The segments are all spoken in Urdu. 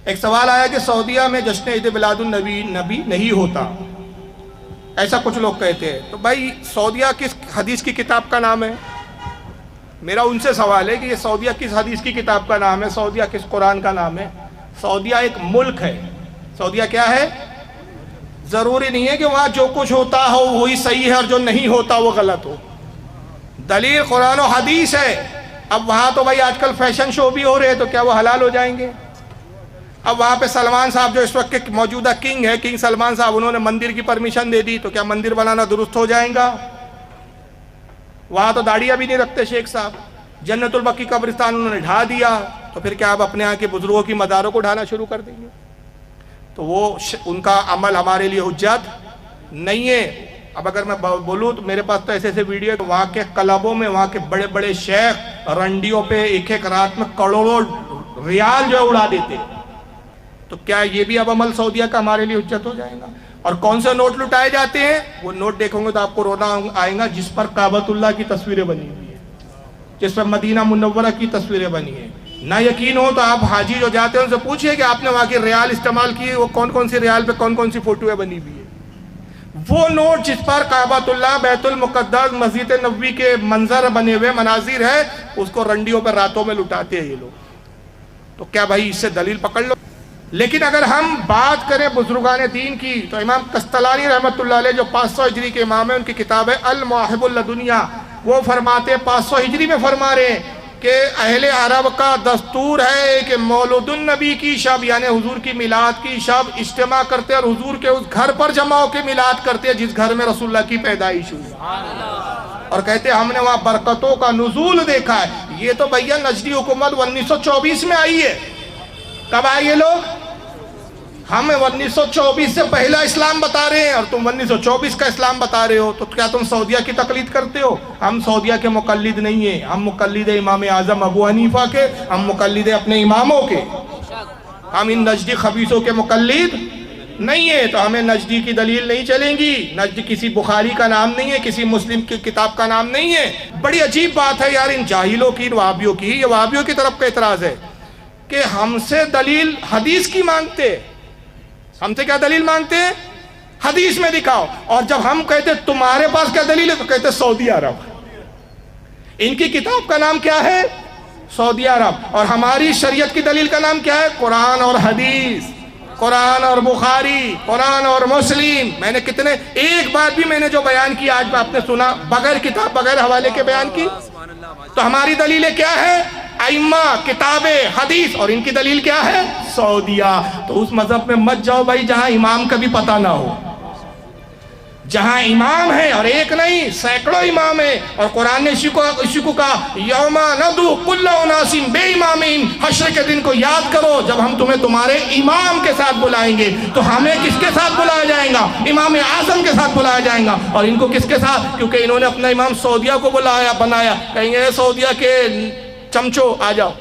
ایک سوال آیا کہ سعودیہ میں جشن عید میلاد النبی نہیں ہوتا، ایسا کچھ لوگ کہتے ہیں۔ تو بھائی سعودیہ کس حدیث کی کتاب کا نام ہے؟ میرا ان سے سوال ہے کہ یہ سعودیہ کس حدیث کی کتاب کا نام ہے، سعودیہ کس قرآن کا نام ہے؟ سعودیہ ایک ملک ہے۔ سعودیہ کیا ہے؟ ضروری نہیں ہے کہ وہاں جو کچھ ہوتا ہو وہی صحیح ہے اور جو نہیں ہوتا وہ غلط ہو۔ دلیل قرآن و حدیث ہے۔ اب وہاں تو بھائی آج کل فیشن شو بھی ہو رہے ہیں، تو کیا وہ حلال ہو جائیں گے؟ اب وہاں پہ سلمان صاحب جو اس وقت کے موجودہ کنگ ہے، کنگ سلمان صاحب، انہوں نے مندر کی پرمیشن دے دی، تو کیا مندر بنانا درست ہو جائیں گا؟ وہاں تو داڑیاں بھی نہیں رکھتے شیخ صاحب۔ جنت البقیع قبرستان انہوں نے ڈھا دیا، تو پھر کیا اب اپنے یہاں کے بزرگوں کی مزاروں کو ڈھانا شروع کر دیں گے؟ تو وہ ان کا عمل ہمارے لیے حجت نہیں ہے۔ اب اگر میں بولوں تو میرے پاس تو ایسے ایسے ویڈیو ہے، وہاں کے کلبوں میں وہاں کے بڑے بڑے شیخ رنڈیوں پہ ایک ایک رات میں کروڑوں ریال جو ہے اڑا دیتے۔ تو کیا یہ بھی اب عمل سعودیہ کا ہمارے لیے حجت ہو جائے گا؟ اور کون سے نوٹ لٹائے جاتے ہیں؟ وہ نوٹ دیکھیں گے تو آپ کو رونا آئے گا، جس پر کعبۃ اللہ کی تصویریں بنی ہوئی ہیں، جس پر مدینہ منورہ کی تصویریں بنی ہیں۔ نہ یقین ہو تو آپ حاجی جو جاتے ہیں ان سے پوچھئے کہ آپ نے وہاں کی ریال استعمال کی، وہ کون کون سی ریال پہ کون کون سی فوٹویں بنی ہوئی ہے۔ وہ نوٹ جس پر کعبۃ اللہ، بیت المقدس، مسجد نبوی کے منظر بنے ہوئے مناظر ہے، اس کو رنڈیوں پر راتوں میں لٹاتے ہیں یہ لوگ۔ تو کیا بھائی اس سے دلیل پکڑ لو؟ لیکن اگر ہم بات کریں بزرگان دین کی، تو امام قسطلانی رحمۃ اللہ علیہ جو 500 ہجری کے امام ہیں، ان کی کتاب ہے المواہب اللدنیہ، وہ فرماتے ہیں 500 ہجری میں فرما رہے ہیں کہ اہل عرب کا دستور ہے کہ مولود النبی کی شب یعنی حضور کی میلاد کی شب اجتماع کرتے اور حضور کے اس گھر پر جمع ہو کے میلاد کرتے جس گھر میں رسول اللہ کی پیدائش ہوئی، اور کہتے ہیں ہم نے وہاں برکتوں کا نزول دیکھا ہے۔ یہ تو بھیا نجدی حکومت 1924 میں آئی ہے۔ کب آئے یہ لوگ؟ ہمیں 1924 سے پہلا اسلام بتا رہے ہیں اور تم 1924 کا اسلام بتا رہے ہو، تو کیا تم سعودیہ کی تقلید کرتے ہو؟ ہم سعودیہ کے مقلد نہیں ہیں، ہم مقلد امام اعظم ابو حنیفہ کے، ہم مقلد اپنے اماموں کے، ہم ان نجدی خبیثوں کے مقلد نہیں ہیں۔ تو ہمیں نجدی کی دلیل نہیں چلیں گی۔ نجدی کسی بخاری کا نام نہیں ہے، کسی مسلم کی کتاب کا نام نہیں ہے۔ بڑی عجیب بات ہے یار ان جاہلوں کی، ان وہابیوں کی۔ یہ وہابیوں کی طرف کا اعتراض ہے کہ ہم سے دلیل حدیث کی مانگتے، ہم سے کیا دلیل مانگتے ہیں؟ حدیث میں دکھاؤ۔ اور جب ہم کہتے تمہارے پاس کیا دلیل ہے تو کہتے سعودی عرب۔ ان کی کتاب کا نام کیا ہے؟ سعودی عرب۔ اور ہماری شریعت کی دلیل کا نام کیا ہے؟ قرآن اور حدیث، قرآن اور بخاری، قرآن اور مسلم۔ میں نے کتنے، ایک بات بھی میں نے جو بیان کی آج آپ نے سنا بغیر کتاب بغیر حوالے کے بیان کی؟ تو ہماری دلیلیں کیا ہے؟ ائمہ، کتابیں، حدیث، اور ان کی دلیل کیا ہے؟ سعودیہ۔ تو اس مذہب میں مت جاؤ بھائی جہاں امام کا بھی پتہ نہ ہو، جہاں امام ہے اور ایک نہیں سینکڑوں امام ہیں، اور قرآن نے اسی کو کہا یوم ندعو کل اناس بامامہم، حشر کے دن کو یاد کرو جب ہم تمہیں تمہارے امام کے ساتھ بلائیں گے۔ تو ہمیں کس کے ساتھ بلایا جائے گا؟ امام اعظم کے ساتھ بلایا جائے گا۔ اور ان کو کس کے ساتھ؟ کیونکہ انہوں نے اپنا امام سعودیہ کو بنایا، کہیں گے سعودیہ کے چمچو آ جاؤ،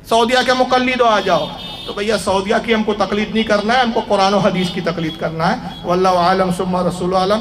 سعودیہ کے مقلدو آ جاؤ۔ تو بھیا سعودیہ کی ہم کو تقلید نہیں کرنا ہے، ہم کو قرآن و حدیث کی تقلید کرنا ہے۔ واللہ اعلم ثم رسول عالم۔